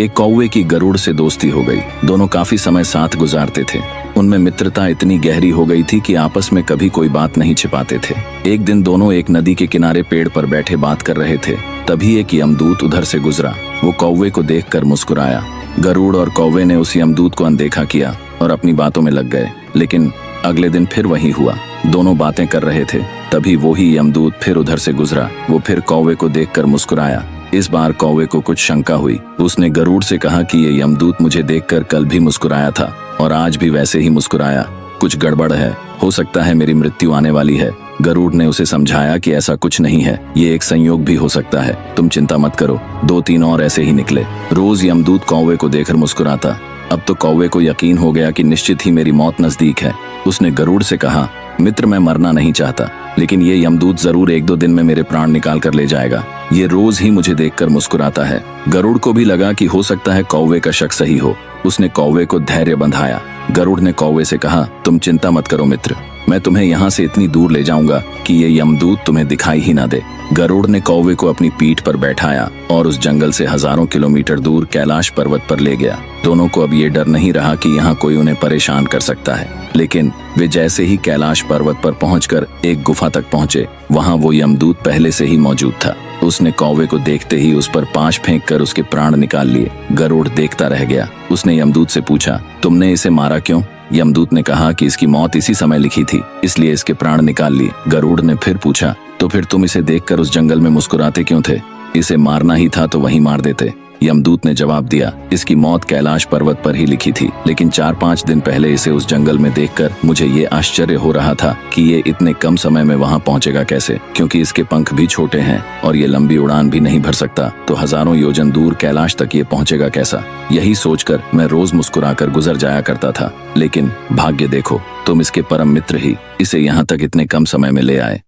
एक कौवे की गरुड़ से दोस्ती हो गई। दोनों काफी समय साथ गुजारते थे। उनमें मित्रता इतनी गहरी हो गई थी कि आपस में कभी कोई बात नहीं छिपाते थे। एक दिन दोनों एक नदी के किनारे पेड़ पर बैठे बात कर रहे थे। तभी एक यमदूत उधर से गुजरा। वो कौवे को देखकर मुस्कुराया। गरुड़ और कौवे ने उस यमदूत को अनदेखा किया और अपनी बातों में लग गए। लेकिन अगले दिन फिर वही हुआ। दोनों बातें कर रहे थे, तभी वही यमदूत फिर उधर से गुजरा। वो फिर कौवे को देखकर मुस्कुराया। इस बार कौवे को कुछ शंका हुई। उसने गरुड़ से कहा कि ये यमदूत मुझे देखकर कल भी मुस्कुराया था और आज भी वैसे ही मुस्कुराया। कुछ गड़बड़ है, हो सकता है मेरी मृत्यु आने वाली है। गरुड़ ने उसे समझाया कि ऐसा कुछ नहीं है, ये एक संयोग भी हो सकता है, तुम चिंता मत करो। 2-3 और ऐसे ही निकले। रोज यमदूत कौवे को देखकर मुस्कुराता। अब तो कौवे को यकीन हो गया कि निश्चित ही मेरी मौत नजदीक है। उसने गरुड़ से कहा, मित्र मैं मरना नहीं चाहता, लेकिन ये यमदूत जरूर 1-2 दिन में मेरे प्राण निकाल कर ले जाएगा। ये रोज ही मुझे देखकर मुस्कुराता है। गरुड़ को भी लगा कि हो सकता है कौवे का शक सही हो। उसने कौवे को धैर्य बंधाया। गरुड़ ने कौवे से कहा, तुम चिंता मत करो मित्र, मैं तुम्हें यहाँ से इतनी दूर ले जाऊंगा कि ये यमदूत तुम्हें दिखाई ही ना दे। गरुड़ ने कौवे को अपनी पीठ पर बैठाया और उस जंगल से हजारों किलोमीटर दूर कैलाश पर्वत पर ले गया। दोनों को अब ये डर नहीं रहा कि यहाँ कोई उन्हें परेशान कर सकता है। लेकिन वे जैसे ही कैलाश पर्वत पर पहुंचकर एक गुफा तक पहुंचे, वहां वो यमदूत पहले से ही मौजूद था। उसने कौवे को देखते ही उस पर पांच फेंककर उसके प्राण निकाल लिए। गरुड़ देखता रह गया। उसने यमदूत से पूछा, तुमने इसे मारा क्यों? यमदूत ने कहा कि इसकी मौत इसी समय लिखी थी, इसलिए इसके प्राण निकाल लिए। गरुड़ ने फिर पूछा, तो फिर तुम इसे देखकर उस जंगल में मुस्कुराते क्यों थे? इसे मारना ही था तो वहीं मार देते। यमदूत ने जवाब दिया, इसकी मौत कैलाश पर्वत पर ही लिखी थी, लेकिन 4-5 दिन पहले इसे उस जंगल में देखकर मुझे ये आश्चर्य हो रहा था कि ये इतने कम समय में वहां पहुंचेगा कैसे, क्योंकि इसके पंख भी छोटे हैं और ये लंबी उड़ान भी नहीं भर सकता, तो हजारों योजन दूर कैलाश तक ये पहुंचेगा कैसा? यही सोचकर मैं रोज मुस्कुराकर गुजर जाया करता था। लेकिन भाग्य देखो, तुम इसके परम मित्र ही इसे यहाँ तक इतने कम समय में ले आए।